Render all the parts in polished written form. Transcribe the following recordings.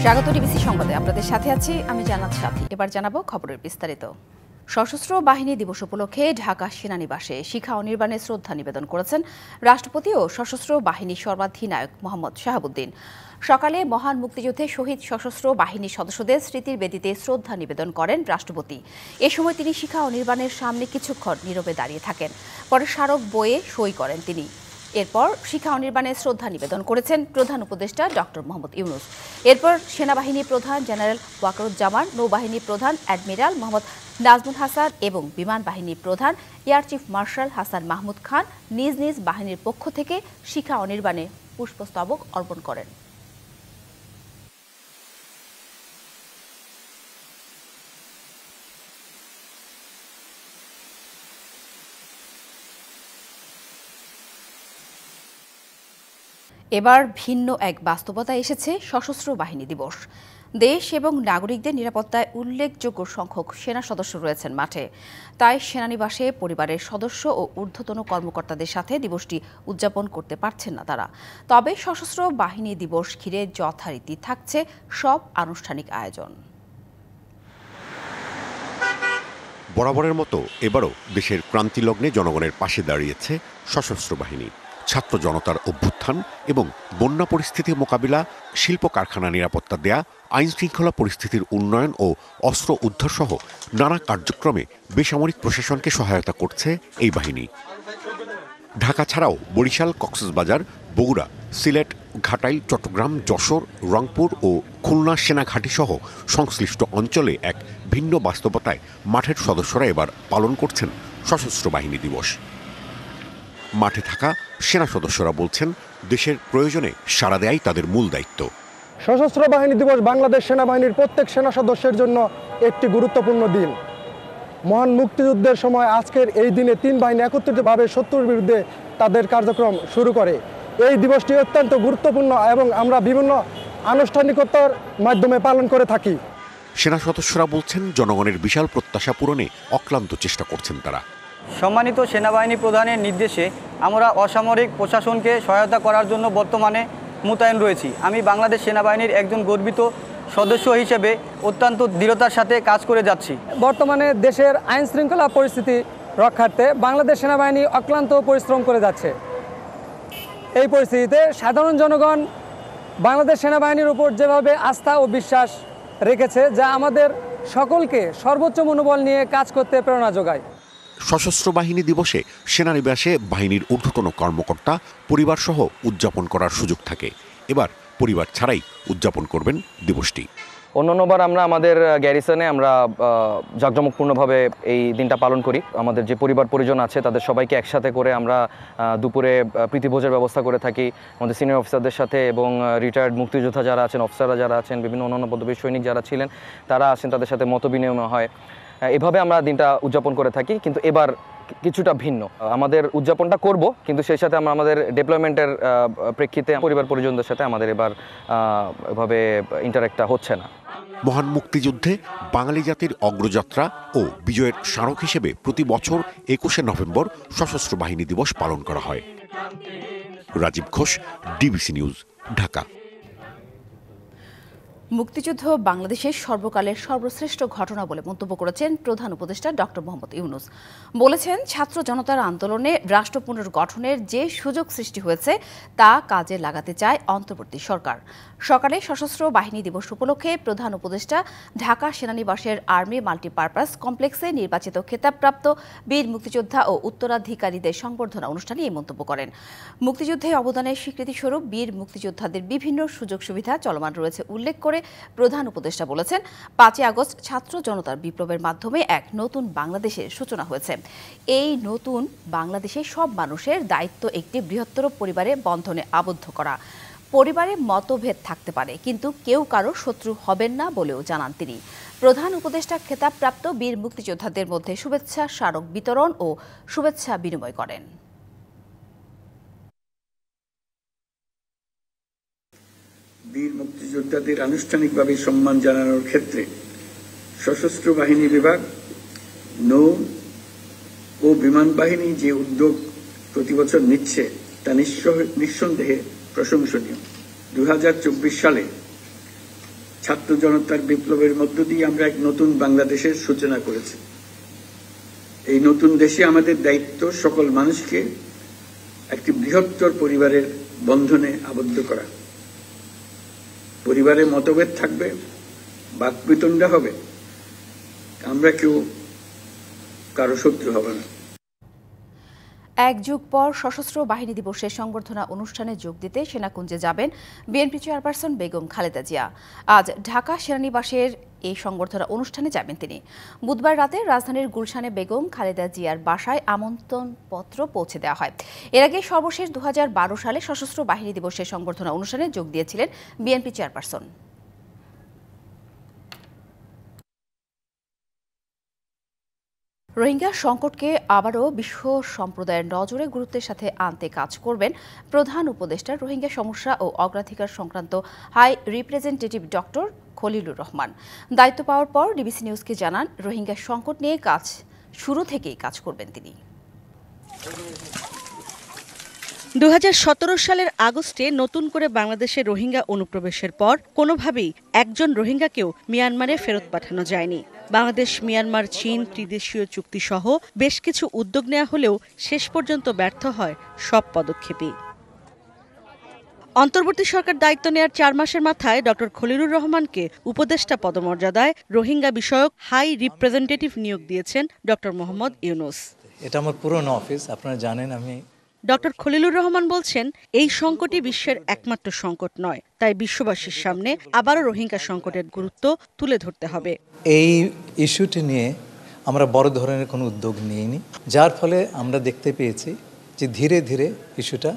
স্বাগত ডিবিসি সংবাদে আপনাদের সাথে আছি আমি জান্নাত সাথী। এবার জানাবো খবরের বিস্তারিত। সশস্ত্র বাহিনী দিবস উপলক্ষে ঢাকা সেনানিবাসে শিখা অনির্বাণে শ্রদ্ধা নিবেদন করেছেন রাষ্ট্রপতি ও সশস্ত্র বাহিনীর সর্বাধিনায়ক মোহাম্মদ শাহাবুদ্দিন। সকালে মহান মুক্তিযুদ্ধে শহীদ সশস্ত্র বাহিনীর সদস্যদের স্মৃতির বেদিতে শ্রদ্ধা নিবেদন করেন রাষ্ট্রপতি। এ সময় তিনি শিখা অনির্বাণের সামনে কিছুক্ষণ নীরবে দাঁড়িয়ে থাকেন, পরে স্মারক বইয়ে সই করেন তিনি। এরপর শিখা অনির্বাণে শ্রদ্ধা নিবেদন করেছেন প্রধান উপদেষ্টা ডক্টর মোহাম্মদ ইউনূস। এরপর সেনাবাহিনী প্রধান জেনারেল ওয়াকারুজ্জামান, নৌবাহিনী প্রধান অ্যাডমিরাল মোহাম্মদ নাজমুল হাসান এবং বিমান বাহিনী প্রধান air chief marshal Hasan Mahmud Khan নিজ নিজ বাহিনীর পক্ষ থেকে শিখা অনির্বাণে পুষ্পস্তবক অর্পণ করেন। এবার ভিন্ন এক বাস্তবতা এসেছে সশস্ত্র বাহিনী দিবস। দেশ এবং নাগরিকদের নিরাপত্তায় উল্লেখযোগ্য সংখ্যক সেনা সদস্য রয়েছেন মাঠে। তাই সেনানিবাসে পরিবারের সদস্য ও ঊর্ধ্বতন কর্মকর্তাদের সাথে দিবসটি উদযাপন করতে পারছেন না তারা। তবে সশস্ত্র বাহিনী দিবস ঘিরে যথারীতি থাকছে সব আনুষ্ঠানিক আয়োজন। বরাবরের মতো এবারও দেশের ক্রান্তিলগ্নে জনগণের পাশে দাঁড়িয়েছে সশস্ত্র বাহিনী। ছাত্র জনতার অভ্যুত্থান এবং বন্যা পরিস্থিতি মোকাবিলা, শিল্প কারখানা নিরাপত্তা দেয়া, আইন শৃঙ্খলা পরিস্থিতির উন্নয়ন ও অস্ত্র উদ্ধার সহ নানা কার্যক্রমে বেসামরিক প্রশাসনকে সহায়তা করছে এই বাহিনী। ঢাকা ছাড়াও বরিশাল, কক্সবাজার, বগুড়া, সিলেট, ঘাটাইল, চট্টগ্রাম, যশোর, রংপুর ও খুলনা সেনাঘাঁটি সহ সংশ্লিষ্ট অঞ্চলে এক ভিন্ন বাস্তবতায় মাঠের সদস্যরা এবার পালন করছেন সশস্ত্র বাহিনী দিবস। মাঠে থাকা সেনা সদস্যরা বলছেন, দেশের প্রয়োজনে সাড়া দেয়াই তাদের মূল দায়িত্ব। সশস্ত্র বাহিনী দিবস বাংলাদেশ সেনাবাহিনীর প্রত্যেক সেনা সদস্যের জন্য একটি গুরুত্বপূর্ণ দিন। মহান মুক্তিযুদ্ধের সময় আজকের এই দিনে তিন বাহিনী একত্রিতভাবে শত্রুর বিরুদ্ধে তাদের কার্যক্রম শুরু করে। এই দিবসটি অত্যন্ত গুরুত্বপূর্ণ এবং আমরা বিভিন্ন আনুষ্ঠানিকতার মাধ্যমে পালন করে থাকি। সেনা সদস্যরা বলছেন, জনগণের বিশাল প্রত্যাশা পূরণে অক্লান্ত চেষ্টা করছেন তারা। সম্মানিত সেনাবাহিনী প্রধানের নির্দেশে আমরা অসামরিক প্রশাসনকে সহায়তা করার জন্য বর্তমানে মোতায়েন রয়েছি। আমি বাংলাদেশ সেনাবাহিনীর একজন গর্বিত সদস্য হিসেবে অত্যন্ত দৃঢ়তার সাথে কাজ করে যাচ্ছি। বর্তমানে দেশের আইন শৃঙ্খলা পরিস্থিতি রক্ষার্থে বাংলাদেশ সেনাবাহিনী অক্লান্ত পরিশ্রম করে যাচ্ছে। এই পরিস্থিতিতে সাধারণ জনগণ বাংলাদেশ সেনাবাহিনীর উপর যেভাবে আস্থা ও বিশ্বাস রেখেছে, যা আমাদের সকলকে সর্বোচ্চ মনোবল নিয়ে কাজ করতে প্রেরণা যোগায়। সশস্ত্র বাহিনী দিবসে সেনানিবাসে বাহিনীর ঊর্ধ্বতন কর্মকর্তা পরিবারসহ উদযাপন করার সুযোগ থাকে। এবার পরিবার ছাড়াই উদযাপন করবেন দিবসটি। অন্যান্যবার আমরা আমাদের গ্যারিসনে আমরা জাঁকজমকপূর্ণভাবে এই দিনটা পালন করি। আমাদের যে পরিবার পরিজন আছে তাদের সবাইকে একসাথে করে আমরা দুপুরে প্রীতিভোজের ব্যবস্থা করে থাকি আমাদের সিনিয়র অফিসারদের সাথে, এবং রিটায়ার্ড মুক্তিযোদ্ধা যারা আছেন, অফিসাররা যারা আছেন, বিভিন্ন অন্যান্য পদবীর সৈনিক যারা ছিলেন তারা আছেন, তাদের সাথে মত বিনিময় হয়। এভাবে আমরা দিনটা উদযাপন করে থাকি। কিন্তু এবার কিছুটা ভিন্ন। আমাদের উদযাপনটা করব, কিন্তু সেই সাথে আমরা আমাদের ডেপ্লয়মেন্টের প্রেক্ষিতে পরিবার পরিজনদের সাথে আমাদের এবার এভাবে ইন্টারেক্টটা হচ্ছে না। মহান মুক্তিযুদ্ধে বাঙালি জাতির অগ্রযাত্রা ও বিজয়ের স্মারক হিসেবে প্রতি বছর 21শে নভেম্বর সশস্ত্র বাহিনী দিবস পালন করা হয়। Rajib Ghosh, DBC news, Dhaka. মুক্তিযুদ্ধ বাংলাদেশের সর্বকালের সর্বশ্রেষ্ঠ ঘটনা বলে মন্তব্য করেছেন প্রধান উপদেষ্টা ডক্টর মোহাম্মদ ইউনূস। বলেছেন, ছাত্র জনতার আন্দোলনে রাষ্ট্র পুনর্গঠনের যে সুযোগ সৃষ্টি হয়েছে তা কাজে লাগাতে চায় অন্তর্বর্তী সরকার। সকালে সশস্ত্র বাহিনী দিবস উপলক্ষে প্রধান উপদেষ্টা ঢাকা সেনানিবাসের আর্মি মাল্টিপারপাস কমপ্লেক্সে নির্বাচিত খেতাবপ্রাপ্ত বীর মুক্তিযোদ্ধা ও উত্তরাধিকারীদের সংবর্ধনা অনুষ্ঠানে এই মন্তব্য করেন। মুক্তিযুদ্ধে অবদানের স্বীকৃতিস্বরূপ বীর মুক্তিযোদ্ধাদের বিভিন্ন সুযোগ সুবিধা চলমান রয়েছে উল্লেখ করে প্রধান উপদেষ্টা বলেছেন, 5ই আগস্ট ছাত্র জনতার বিপ্লবের মাধ্যমে এক নতুন বাংলাদেশের সূচনা হয়েছে। এই নতুন বাংলাদেশে সব মানুষের দায়িত্ব একটি বৃহত্তর পরিবারে বন্ধনে আবদ্ধ করা। পরিবারে মতভেদ থাকতে পারে, কিন্তু কেউ কারো শত্রু হবেন না বলেও জানান তিনি। প্রধান উপদেষ্টা খেতাবপ্রাপ্ত বীর মুক্তিযোদ্ধাদের মধ্যে শুভেচ্ছা স্মারক বিতরণ ও শুভেচ্ছা বিনিময় করেন। বীর মুক্তিযোদ্ধাদের আনুষ্ঠানিকভাবে সম্মান জানানোর ক্ষেত্রে সশস্ত্র বাহিনী বিভাগ, নৌ ও বিমান বাহিনী যে উদ্যোগ প্রতি বছর নিচ্ছে তা নিঃসন্দেহে প্রশংসনীয়। 2024 সালে ছাত্র জনতার বিপ্লবের মধ্য দিয়ে আমরা এক নতুন বাংলাদেশের সূচনা করেছি। এই নতুন দেশে আমাদের দায়িত্ব সকল মানুষকে একটি বৃহত্তর পরিবারের বন্ধনে আবদ্ধ করা। পরিবারে মতভেদ থাকবে, বাকবিতণ্ডা হবে, আমরা কেউ কারো শত্রু হব না। এক যুগ পর সশস্ত্র বাহিনী দিবসের সংবর্ধনা অনুষ্ঠানে যোগ দিতে সেনাকুঞ্জে যাবেন বিএনপি চেয়ারপারসন বেগম খালেদা জিয়া। আজ ঢাকা সেনানিবাসের এই সংবর্ধনা অনুষ্ঠানে যাবেন তিনি। বুধবার রাতে রাজধানীর গুলশানে বেগম খালেদা জিয়ার বাসায় আমন্ত্রণপত্র পৌঁছে দেওয়া হয়। এর আগে সর্বশেষ 2012 সালে সশস্ত্র বাহিনী দিবসের সংবর্ধনা অনুষ্ঠানে যোগ দিয়েছিলেন বিএনপি চেয়ারপারসন। রোহিঙ্গা সংকটকে আবারও বিশ্ব সম্প্রদায়ের নজরে গুরুত্বের সাথে আনতে কাজ করবেন প্রধান উপদেষ্টা রোহিঙ্গা সমস্যা ও অগ্রাধিকার সংক্রান্ত high representative doctor Khalilur Rahman. দায়িত্ব পাওয়ার পর ডিবিসি নিউজকে জানান, রোহিঙ্গা সংকট নিয়ে শুরু থেকেই কাজ করবেন তিনি। 2017 সালের আগস্টে নতুন করে বাংলাদেশে রোহিঙ্গা অনুপ্রবেশের পর কোনোভাবেই একজন রোহিঙ্গাকেও মিয়ানমারে ফেরত পাঠানো যায়নি। বাংলাদেশ, মিয়ানমার, চীন ত্রিদেশীয় চুক্তি সহ বেশ কিছু উদ্যোগ নেওয়া হলেও শেষ পর্যন্ত ব্যর্থ হয় সব পদক্ষেপই। অন্তর্বর্তী সরকার দায়িত্ব নেওয়ার 4 মাসের মাথায় ডক্টর খলিলুর রহমানকে উপদেষ্টা পদমর্যাদায় রোহিঙ্গা বিষয়ক হাই রিপ্রেজেন্টেটিভ নিয়োগ দিয়েছেন ডক্টর মোহাম্মদ ইউনূস। এটা আমার পুরনো অফিস, আপনারা জানেন। ডক্টর খলিলুর রহমান বলছেন, এই সংকটই বিশ্বের একমাত্র সংকট নয়, তাই বিশ্ববাসীর সামনে আবারও রোহিঙ্গা সংকটের গুরুত্ব তুলে ধরতে হবে। এই ইস্যুটি নিয়ে আমরা বড় ধরনের কোনো উদ্যোগ নিইনি, যার ফলে আমরা দেখতে পেয়েছি যে ধীরে ধীরে ইস্যুটা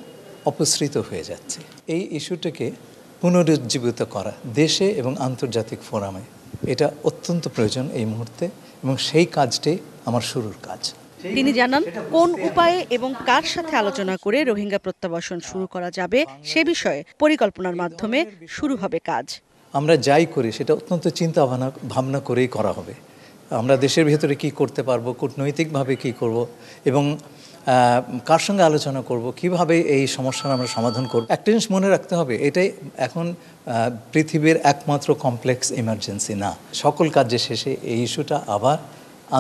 অপসৃত হয়ে যাচ্ছে। এই ইস্যুটাকে পুনরুজ্জীবিত করা দেশে এবং আন্তর্জাতিক ফোরামে এটা অত্যন্ত প্রয়োজন এই মুহূর্তে, এবং সেই কাজটাই আমার শুরুর কাজ। তিনি জানান, কোন উপায়ে এবং কার সাথে আলোচনা করে রোহিঙ্গা প্রত্যাবাসন শুরু করা যাবে সে বিষয়ে পরিকল্পনার মাধ্যমে শুরু হবে কাজ। আমরা যাই করি সেটা অত্যন্ত চিন্তা ভাবনা করেই করা হবে। আমরা দেশের ভেতরে কি করতে পারবো, কূটনৈতিকভাবে কি করব, এবং কার সঙ্গে আলোচনা করব, কিভাবে এই সমস্যার আমরা সমাধান করব। একটা জিনিস মনে রাখতে হবে, এটাই এখন পৃথিবীর একমাত্র কমপ্লেক্স ইমার্জেন্সি না। সকল কাজের শেষে এই ইস্যুটা আবার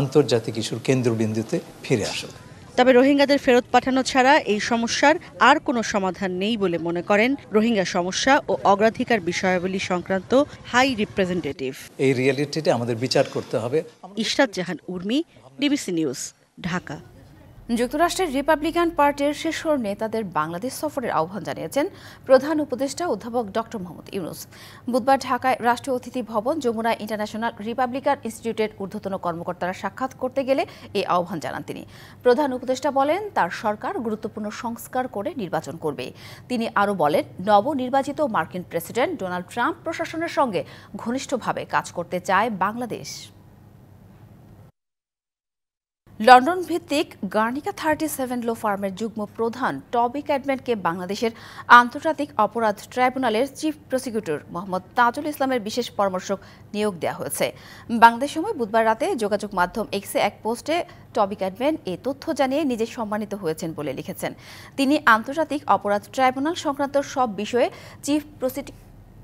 আন্তর্জাতিক ইস্যুর কেন্দ্রবিন্দুতে ফিরে আসুক। তবে রোহিঙ্গাদের ফেরত পাঠানো ছাড়া এই সমস্যার আর কোনো সমাধান নেই বলে মনে করেন রোহিঙ্গা সমস্যা ও অগ্রাধিকার বিষয়াবলী সংক্রান্ত হাই রিপ্রেজেন্টেটিভ। এই রিয়েলিটিতে আমাদের বিচার করতে হবে। ইশরাত জাহান উর্মি, ডিবিসি নিউজ, ঢাকা। যুক্তরাষ্ট্রের রিপাবলিকান পার্টির শীর্ষ নেতাদের বাংলাদেশ সফরের আহ্বান জানিয়েছেন প্রধান উপদেষ্টা অধ্যাপক ডক্টর মোহাম্মদ ইউনূস। বুধবার ঢাকায় রাষ্ট্রীয় অতিথি ভবন যমুনা ইন্টারন্যাশনাল রিপাবলিকান ইনস্টিটিউটের ঊর্ধ্বতন কর্মকর্তারা সাক্ষাৎ করতে গেলে এই আহ্বান জানান তিনি। প্রধান উপদেষ্টা বলেন, তার সরকার গুরুত্বপূর্ণ সংস্কার করে নির্বাচন করবে। তিনি আরও বলেন, নবনির্বাচিত মার্কিন প্রেসিডেন্ট ডোনাল্ড ট্রাম্প প্রশাসনের সঙ্গে ঘনিষ্ঠভাবে কাজ করতে চায় বাংলাদেশ। লন্ডন ভিত্তিক গার্নিকা 37 লো ফার্মের যুগ্ম প্রধান টবি ক্যাডম্যানকে বাংলাদেশের আন্তর্জাতিক অপরাধ ট্রাইব্যুনালের চিফ প্রসিকিউটর মোহাম্মদ তাজুল ইসলামের বিশেষ পরামর্শক নিয়োগ দেওয়া হয়েছে। বাংলাদেশ সময় বুধবার রাতে যোগাযোগ মাধ্যম এক্সে এক পোস্টে টবি ক্যাডম্যান এ তথ্য জানিয়ে নিজে সম্মানিত হয়েছেন বলে লিখেছেন। তিনি আন্তর্জাতিক অপরাধ ট্রাইব্যুনাল সংক্রান্ত সব বিষয়ে চিফ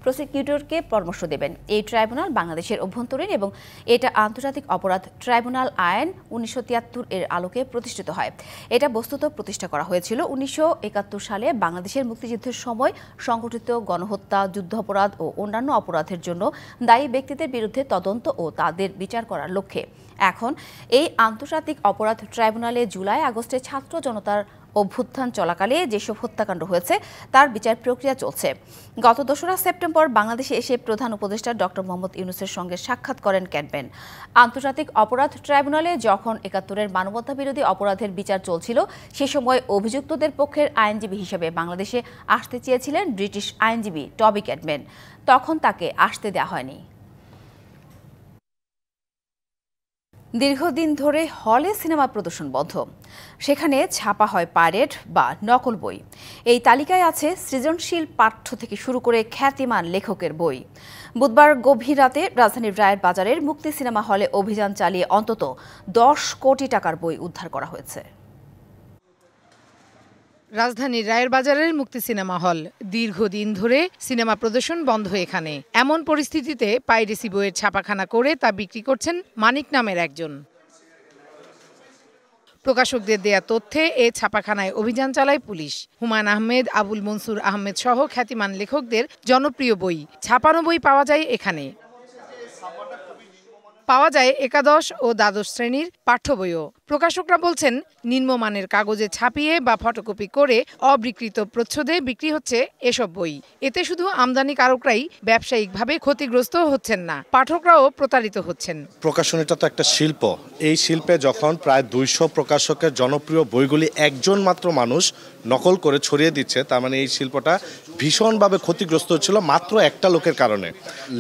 প্রসিকিউটরকে পরামর্শ দেবেন। এই ট্রাইব্যুনাল বাংলাদেশের অভ্যন্তরীণ এবং এটা আন্তর্জাতিক অপরাধ ট্রাইব্যুনাল আইন 1973 এর আলোকে প্রতিষ্ঠিত হয়। এটা বস্তুত প্রতিষ্ঠা করা হয়েছিল 1971 সালে বাংলাদেশের মুক্তিযুদ্ধের সময় সংঘটিত গণহত্যা, যুদ্ধাপরাধ ও অন্যান্য অপরাধের জন্য দায়ী ব্যক্তিদের বিরুদ্ধে তদন্ত ও তাদের বিচার করার লক্ষ্যে। এখন এই আন্তর্জাতিক অপরাধ ট্রাইব্যুনালে জুলাই আগস্টে ছাত্র জনতার অভ্যুত্থান চলাকালে যেসব হত্যাকাণ্ড হয়েছে তার বিচার প্রক্রিয়া চলছে। গত 2রা সেপ্টেম্বর বাংলাদেশে এসে প্রধান উপদেষ্টা ডক্টর মোহাম্মদ ইউনূসের সঙ্গে সাক্ষাৎ করেন ক্যাডম্যান। আন্তর্জাতিক অপরাধ ট্রাইব্যুনালে যখন 71-এর মানবতাবিরোধী অপরাধের বিচার চলছিল, সে সময় অভিযুক্তদের পক্ষের আইনজীবী হিসেবে বাংলাদেশে আসতে চেয়েছিলেন ব্রিটিশ আইনজীবী টবি ক্যাডম্যান। তখন তাকে আসতে দেওয়া হয়নি। দীর্ঘদিন ধরে হলে সিনেমা প্রদর্শন বন্ধ। সেখানে ছাপা হয় পাইরেট বা নকল বই। এই তালিকায় আছে সৃজনশীল পাঠ্য থেকে শুরু করে খ্যাতিমান লেখকের বই। বুধবার গভীর রাতে রাজধানীর রায়ের বাজারের মুক্তি সিনেমা হলে অভিযান চালিয়ে অন্তত 10 কোটি টাকার বই উদ্ধার করা হয়েছে। রাজধানীর রায়ের বাজারের মুক্তি সিনেমা হল, দীর্ঘদিন ধরে সিনেমা প্রদর্শন বন্ধ এখানে। এমন পরিস্থিতিতে পাইরেসি বইয়ের ছাপাখানা করে তা বিক্রি করছেন মানিক নামের একজন। প্রকাশকদের দেয়া তথ্যে এ ছাপাখানায় অভিযান চালায় পুলিশ। হুমায়ুন আহমেদ, আবুল মনসুর আহমেদ সহ খ্যাতিমান লেখকদের জনপ্রিয় বই, ছাপানো বই পাওয়া যায় এখানে। পাওয়া যায় একাদশ ও দ্বাদশ শ্রেণীর পাঠ্য বইও। প্রকাশকরা বলছেন, নিম্নমানের কাগজে ছাপিয়ে বা ফটোকপি করে অবিকৃত প্রচ্ছদে বিক্রি হচ্ছে এসব বই। এতে শুধু আমদানিকারকরাই ব্যবসায়িকভাবে ক্ষতিগ্রস্ত হচ্ছেন না, পাঠকরাও প্রতারিত হচ্ছেন। প্রকাশনীটা তো একটা শিল্প। এই শিল্পে যখন প্রায় 200 প্রকাশকের জনপ্রিয় বইগুলি একজন মাত্র মানুষ নকল করে ছড়িয়ে দিচ্ছে, তার মানে এই শিল্পটা ভীষণভাবে ক্ষতিগ্রস্ত হচ্ছিল মাত্র একটা লোকের কারণে।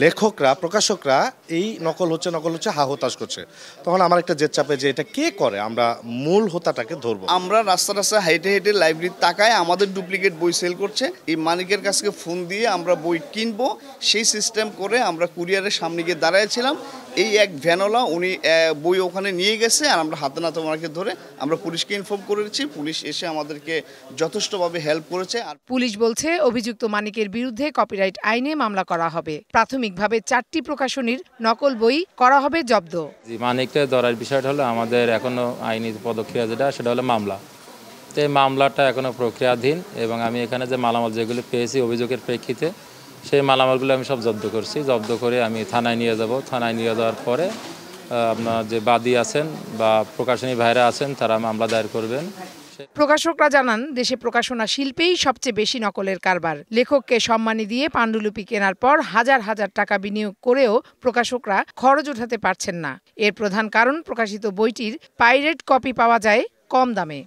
লেখকরা, প্রকাশকরা এই নকল হচ্ছে হা হতাশ করছে। তখন আমার একটা জেদ চাপে যে এটা কে করে, আমরা মূল হোতাটাকে ধরবো। আমরা রাস্তা হেঁটে লাইব্রেরির টাকায় আমাদের ডুপ্লিকেট বই সেল করছে। এই মালিকের কাছে ফোন দিয়ে আমরা বই কিনবো, সেই সিস্টেম করে আমরা কুরিয়ারের সামনে গিয়ে দাঁড়াইছিলাম। এই এক ভ্যানওয়ালা উনি বই ওখানে নিয়ে গেছে, আর আমরা হাতে নাতে ওনাকে ধরে আমরা পুলিশকে ইনফর্ম করেছি। পুলিশ এসে আমাদেরকে যথেষ্টভাবে হেল্প করেছে। আর পুলিশ বলছে, অভিযুক্ত মানিকের বিরুদ্ধে কপিরাইট আইনে মামলা করা হবে। প্রাথমিকভাবে 4টি প্রকাশনীর নকল বই করা হবে জব্দ। মানিককে ধরার বিষয়টা হলো আমাদের এখনো আইনি পদক্ষেপ সেটা হলো মামলা। তো এই মামলাটা এখনো প্রক্রিয়াধীন, এবং আমি এখানে যে মালামাল যেগুলো পেয়েছি অভিযোগের প্রেক্ষিতে, সেই মালামালগুলো আমি সব জব্দ করছি। জব্দ করে আমি থানায় নিয়ে যাব। থানায় নিয়ে যাওয়ার পরে আপনার যে বাদী আছেন বা প্রকাশনী ভাইরা আছেন তারা মামলা দায়ের করবেন। প্রকাশকরা জানান, দেশে প্রকাশনা শিল্পেই সবচেয়ে বেশি নকলের কারবার। লেখককে সম্মানী দিয়ে পাণ্ডুলিপি কেনার পর হাজার হাজার টাকা বিনিয়োগ করেও প্রকাশকরা খরচ উঠাতে পারছেন না। এর প্রধান কারণ, প্রকাশিত বইটির পাইরেট কপি পাওয়া যায় কম দামে।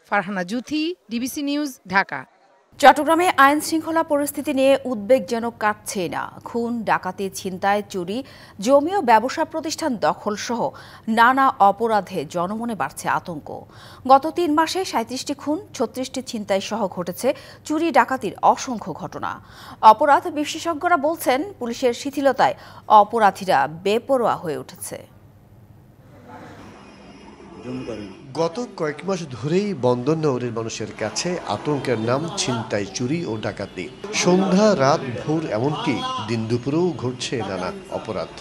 Farhana Juthi, DBC news, Dhaka. চট্টগ্রামে আইন শৃঙ্খলা পরিস্থিতি নিয়ে উদ্বেগ যেন কাটছে না। খুন, ডাকাতি, ছিনতাই, চুরি, জমি ও ব্যবসা প্রতিষ্ঠান দখল সহ নানা অপরাধে জনমনে বাড়ছে আতঙ্ক। গত 3 মাসে 37টি খুন, 36টি ছিনতাই সহ ঘটেছে চুরি ডাকাতির অসংখ্য ঘটনা। অপরাধ বিশেষজ্ঞরা বলছেন, পুলিশের শিথিলতায় অপরাধীরা বেপরোয়া হয়ে উঠেছে। গত কয়েক মাস ধরেই বন্দর নগরের মানুষের কাছে আতঙ্কের নাম ছিনতাই, চুরি ও ডাকাতি। সন্ধ্যা, রাত, ভোর, এমনকি দিন দুপুরেও ঘটছে নানা অপরাধ।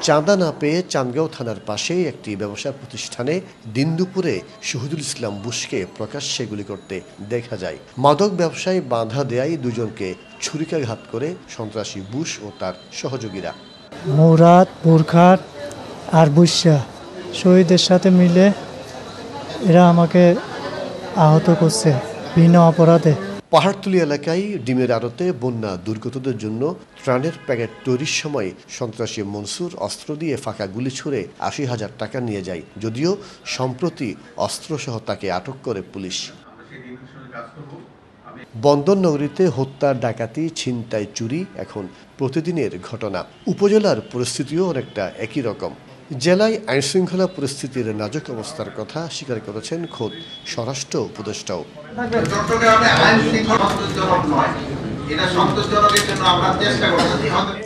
চাঁদা না পেয়ে চান্দগাঁও থানার পাশেই একটি ব্যবসা প্রতিষ্ঠানে দিন দুপুরে শহীদুল ইসলাম বুশকে প্রকাশ্যে গুলি করতে দেখা যায়। মাদক ব্যবসায় বাধা দেয় দুজনকে ছুরিকাঘাত করে সন্ত্রাসী বুশ ও তার সহযোগীরা। মুরাদ, বুরখাট আর বুশা শহীদের সাথে মিলে এরা আমাকে আহত করছে বিভিন্ন অপরাধে। পাহাড়তলী এলাকায় ডিমের আড়তে বন্যা দুর্গতদের জন্য ত্রাণের প্যাকেট তৈরির সময় সন্ত্রাসী মনসুর অস্ত্র দিয়ে ফাঁকা গুলি ছুড়ে 80,000 টাকা নিয়ে যায়। যদিও সম্প্রতি অস্ত্রসহ তাকে আটক করে পুলিশ। বন্দর নগরীতে হত্যা, ডাকাতি, ছিনতাই, চুরি এখন প্রতিদিনের ঘটনা। উপজেলার পরিস্থিতিও অনেকটা একই রকম। জেলায় আইনশৃঙ্খলা পরিস্থিতির নাজুক অবস্থার কথা স্বীকার করেছেন খোদ স্বরাষ্ট্র উপদেষ্টাও।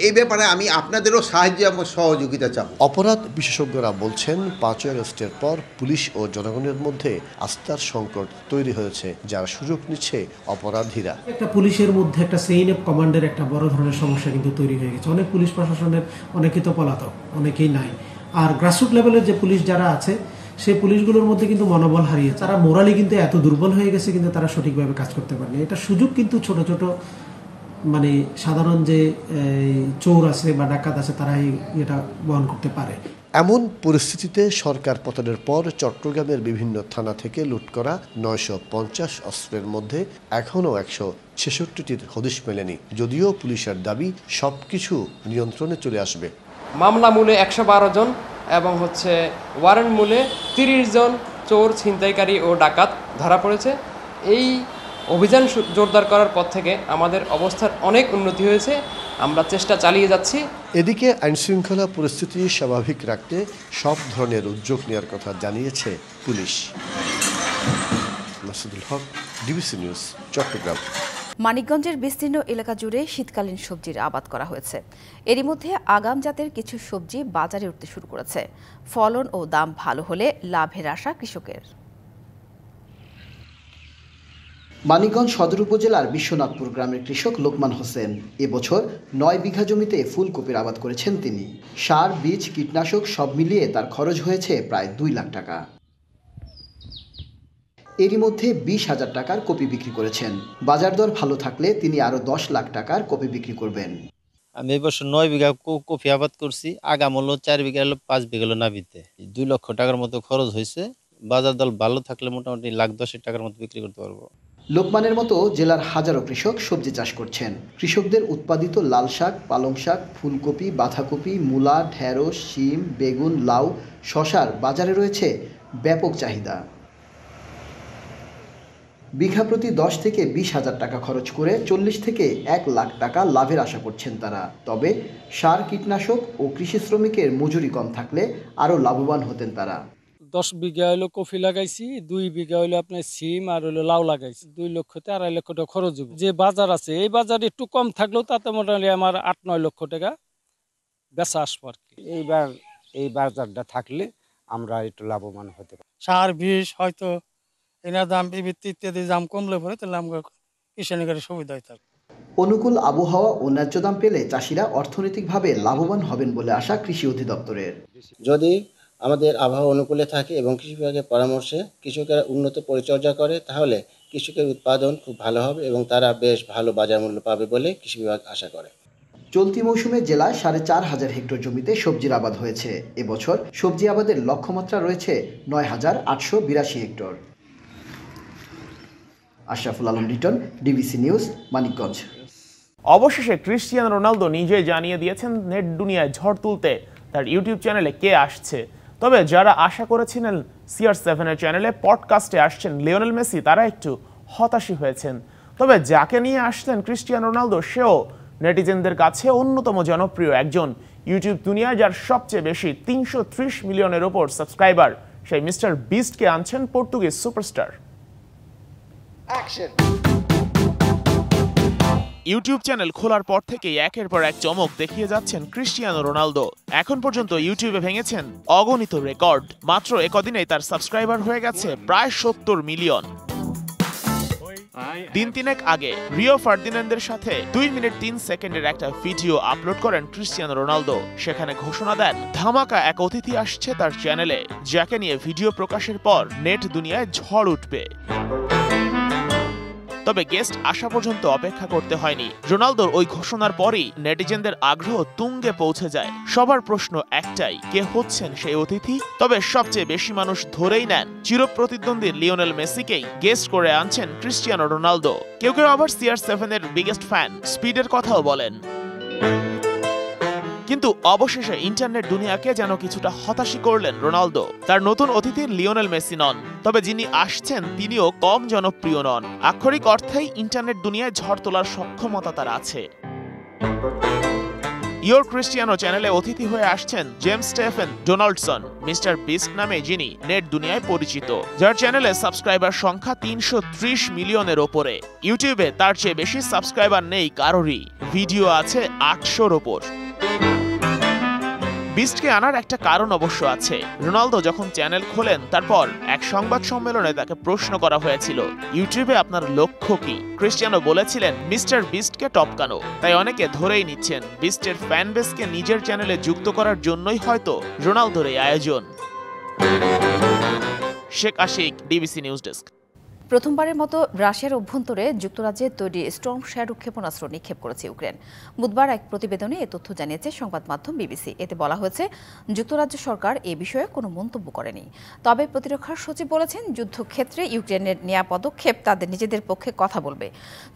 এই ব্যাপারে আমি আপনাদেরও সাহায্য এবং সহযোগিতা চাই। অপরাধ বিশেষজ্ঞরা বলছেন, 5ই আগস্টের পর পুলিশ ও জনগণের মধ্যে আস্থার সংকট তৈরি হয়েছে, যার সুযোগ নিচ্ছে অপরাধীরা। একটা পুলিশের মধ্যে একটা চেইন অফ কমান্ডের একটা বড় ধরনের সমস্যা কিন্তু তৈরি হয়ে গেছে। অনেক পুলিশ প্রশাসনের অনেকেই তো পলাতক, অনেকেই নাই। আর গ্রাসরুট লেভেলের যে পুলিশ যারা আছে, সেই পুলিশগুলোর মধ্যে কিন্তু মনোবল হারিয়ে, তারা মোরালি কিন্তু এত দুর্বল হয়ে গেছে, কিন্তু তারা সঠিকভাবে কাজ করতে পারেনি। এটা সুযোগ কিন্তু ছোট ছোট মানে সাধারণ যে চোর আছে বা ডাকাত আছে, তারা এটা বহন করতে পারে। এমন পরিস্থিতিতে সরকার পতনের পর চট্টগ্রামের বিভিন্ন থানা থেকে লুট করা 950 অস্ত্রের মধ্যে এখনও 166টির হদিশ মেলেনি। যদিও পুলিশের দাবি সবকিছু নিয়ন্ত্রণে চলে আসবে। মামলা মূলে 112 জন এবং ওয়ারেন্ট মূলে 30 জন চোর, ছিনতাইকারী ও ডাকাত ধরা পড়েছে। এই অভিযান জোরদার করার পর থেকে আমাদের অবস্থার অনেক উন্নতি হয়েছে, আমরা চেষ্টা চালিয়ে যাচ্ছি। এদিকে আইনশৃঙ্খলা পরিস্থিতি স্বাভাবিক রাখতে সব ধরনের উদ্যোগ নেওয়ার কথা জানিয়েছে পুলিশ। মাসুদুল হক, ডিবিসি নিউজ, চট্টগ্রাম। মানিকগঞ্জের বিস্তীর্ণ এলাকা জুড়ে শীতকালীন সবজির আবাদ করা হয়েছে। এরই মধ্যে আগাম জাতের কিছু সবজি বাজারে উঠতে শুরু করেছে। ফলন ও দাম ভালো হলে লাভের আশা কৃষকের। মানিকগঞ্জ সদর উপজেলার বিশ্বনাথপুর গ্রামের কৃষক লোকমান হোসেন এবছর 9 বিঘা জমিতে ফুলকপির আবাদ করেছেন তিনি। সার, বীজ, কীটনাশক সব মিলিয়ে তার খরচ হয়েছে প্রায় 2 লাখ টাকা। এরই মধ্যে 20,000 টাকার কপি বিক্রি করেছেন। বাজার দর ভালো থাকলে তিনি আরও 10 লাখ টাকার কপি বিক্রি করবেন। আমি এবছর 9 বিঘা কপি আবাদ করছি। আগাম হলো 4 বিঘা, 5 বিঘা হলো নাবিতে। 2 লক্ষ টাকার মতো খরচ হয়েছে। বাজার দর ভালো থাকলে মোটামুটি 1,10,000 টাকার মতো বিক্রি করতে পারবো। লোকমানের মতো জেলার হাজারো কৃষক সবজি চাষ করছেন। কৃষকদের উৎপাদিত লাল শাক, পালং শাক, ফুলকপি, বাঁধাকপি, মূলা, ঢেঁড়স, শিম, বেগুন, লাউ, শশার বাজারে রয়েছে ব্যাপক চাহিদা। বিঘা প্রতি 10 থেকে 20,000 টাকা খরচ করে 40 থেকে 1 লাখ টাকা লাভের আশা করছেন তারা। তবে সার, কীটনাশক ও কৃষি শ্রমিকের মজুরি কম থাকলে আরও লাভবান হতেন তারা। 10 বিঘা হলো কফি লাগাইছি, 2 বিঘা হলো আপনার সিম আর হলো লাউ লাগাইছি। 2 লক্ষ থেকে 2.5 লক্ষ টাকা খরচ হবে। যে বাজার আছে এই বাজারে একটু কম থাকলেও তাতে মোটামুটি আমার 8-9 লক্ষ টাকা বেচা আসবে আর কি। এইবার এই বাজারটা থাকলে আমরা একটু লাভবান হতে পারি। সার, বীজ হয়তো এনার দাম ইত্যাদি দাম কমলে পরে তাহলে আমরা কৃষকের সুবিধা হয়। অনুকূল আবহাওয়া ও ন্যায্য দাম পেলে চাষিরা অর্থনৈতিকভাবে লাভবান হবেন বলে আশা কৃষি অধিদপ্তরের। যদি আমাদের আবহাওয়া অনুকূলে থাকে এবং কৃষি বিভাগের পরামর্শে কৃষকেরা উন্নত পরিচর্যা করে তাহলে কৃষকের উৎপাদন খুব ভালো হবে এবং তারা বেশ ভালো বাজার মূল্য পাবে বলে কৃষি বিভাগ আশা করে। চলতি মৌসুমে জেলায় 4,500 হেক্টর জমিতে সবজির আবাদ হয়েছে। এবছর সবজি আবাদের লক্ষ্যমাত্রা রয়েছে 9,882 hectare. Ashraful Alam Liton, DBC news, Manikganj. অবশেষে ক্রিস্টিয়ানো রোনালদো নিজেই জানিয়ে দিয়েছেন নেট দুনিয়ায় ঝড় তুলতে তার ইউটিউব চ্যানেলে কে আসছে। তবে যারা আশা করেছিলেন CR7 এর চ্যানেলে পডকাস্টে আসছেন লিওনেল মেসি তারা একটু হতাশই হয়েছেন। তবে যাকে নিয়ে আসলেন ক্রিস্টিয়ানো রোনালদো সেও নেটিজেনদের কাছে অন্যতম জনপ্রিয় একজন। ইউটিউব দুনিয়ায় যার সবচেয়ে বেশি 330 মিলিয়নের ওপর সাবস্ক্রাইবার সেই মিস্টার বিস্টকে আনছেন পর্তুগিজ সুপারস্টার। ইউটিউব চ্যানেল খোলার পর থেকেই একের পর এক চমক দেখিয়ে যাচ্ছেন ক্রিস্টিয়ানো রোনালদো। এখন পর্যন্ত ইউটিউবে ভেঙেছেন অগণিত রেকর্ড। মাত্র একদিনেই তার সাবস্ক্রাইবার হয়ে গেছে প্রায় 70 মিলিয়ন। দিন তিনেক আগে রিও ফার্দিনান্দের সাথে 2 মিনিট 3 সেকেন্ডের একটা ভিডিও আপলোড করেন ক্রিস্টিয়ানো রোনালদো। সেখানে ঘোষণা দেন ধামাকা এক অতিথি আসছে তার চ্যানেলে, যাকে নিয়ে ভিডিও প্রকাশের পর নেট দুনিয়ায় ঝড় উঠবে। তবে গেস্ট আসা পর্যন্ত অপেক্ষা করতে হয়নি। রোনালদোর ওই ঘোষণার পরই নেটিজেনদের আগ্রহ তুঙ্গে পৌঁছে যায়। সবার প্রশ্ন একটাই, কে হচ্ছেন সেই অতিথি? তবে সবচেয়ে বেশি মানুষ ধরেই নেন চিরপ্রতিদ্বন্দ্বী লিওনেল মেসিকেই গেস্ট করে আনছেন ক্রিস্টিয়ানো রোনালদো। কেউ কেউ আবার CR7 এর বিগেস্ট ফ্যান স্পিডের কথাও বলেন। কিন্তু অবশেষে ইন্টারনেট দুনিয়াকে যেন কিছুটা হতাশি করলেন রোনালদো। তার নতুন অতিথি লিওনেল মেসি নন, তবে যিনি আসছেন তিনিও কম জনপ্রিয় নন। আক্ষরিক অর্থেই ইন্টারনেট দুনিয়ায় ঝড় তোলার সক্ষমতা তার আছে। ইয়োর ক্রিস্টিয়ানো চ্যানেলে অতিথি হয়ে আসছেন জেমস স্টেফেন ডোনাল্ডসন, মিস্টার বিস্ট নামে যিনি নেট দুনিয়ায় পরিচিত, যার চ্যানেলে সাবস্ক্রাইবার সংখ্যা 330 মিলিয়নের ওপরে। ইউটিউবে তার চেয়ে বেশি সাবস্ক্রাইবার নেই কারোরই, ভিডিও আছে 800-র ওপর। বিস্টকে আনার একটা কারণ অবশ্য আছে। রোনালদো যখন চ্যানেল খোলেন তারপর এক সংবাদ সম্মেলনে তাকে প্রশ্ন করা হয়েছিল, ইউটিউবে আপনার লক্ষ্য কি? ক্রিস্টিয়ানো বলেছিলেন মিস্টার বিস্টকে টপকানো। তাই অনেকে ধরেই নিচ্ছেন বিস্টের ফ্যান বেসকে নিজের চ্যানেলে যুক্ত করার জন্যই হয়তো রোনালদোর এই আয়োজন। Sheikh Ashik, DBC news desk. প্রথমবারের মতো রাশিয়ার অভ্যন্তরে যুক্তরাজ্যের তৈরি স্টর্ম শ্যাডো ক্ষেপণাস্ত্র নিক্ষেপ করেছে ইউক্রেন। বুধবার এক প্রতিবেদনে এ তথ্য জানিয়েছে সংবাদ মাধ্যম বিবিসি। এতে বলা হয়েছে যুক্তরাজ্য সরকার এ বিষয়ে কোনো মন্তব্য করেনি। তবে প্রতিরক্ষা সচিব বলেছেন যুদ্ধক্ষেত্রে ইউক্রেনের নেওয়া পদক্ষেপ তাদের নিজেদের পক্ষে কথা বলবে।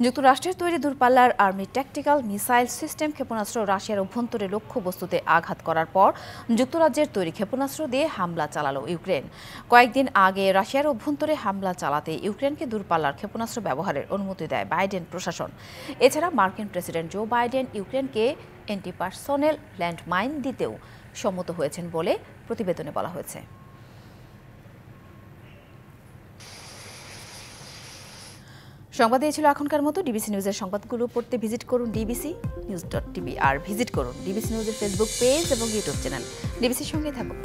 যুক্তরাষ্ট্রের তৈরি দূরপাল্লার আর্মি ট্যাকটিক্যাল মিসাইল সিস্টেম ক্ষেপণাস্ত্র রাশিয়ার অভ্যন্তরে লক্ষ্যবস্তুতে আঘাত করার পর যুক্তরাজ্যের তৈরি ক্ষেপণাস্ত্র দিয়ে হামলা চালালো ইউক্রেন। কয়েকদিন আগে রাশিয়ার অভ্যন্তরে হামলা চালাতে ইউক্রেনকে দূরপাল্লার ক্ষেপণাস্ত্র ব্যবহারের অনুমতি দেয় বাইডেন প্রশাসন। এছাড়া মার্কিন প্রেসিডেন্ট জো বাইডেন ইউক্রেনকে অ্যান্টিপার্সোনেল ল্যান্ডমাইন দিতেও সম্মত হয়েছেন বলে প্রতিবেদনে বলা হয়েছে। সংবাদ এই ছিল এখনকার মতো। ডিবিসি নিউজের সংবাদগুলো পড়তে ভিজিট করুন dbcnews.tv আর ভিজিট করুন ডিবিসি নিউজের ফেসবুক পেজ এবং ইউটিউব চ্যানেল। ডিবিসির সঙ্গে থাকুন।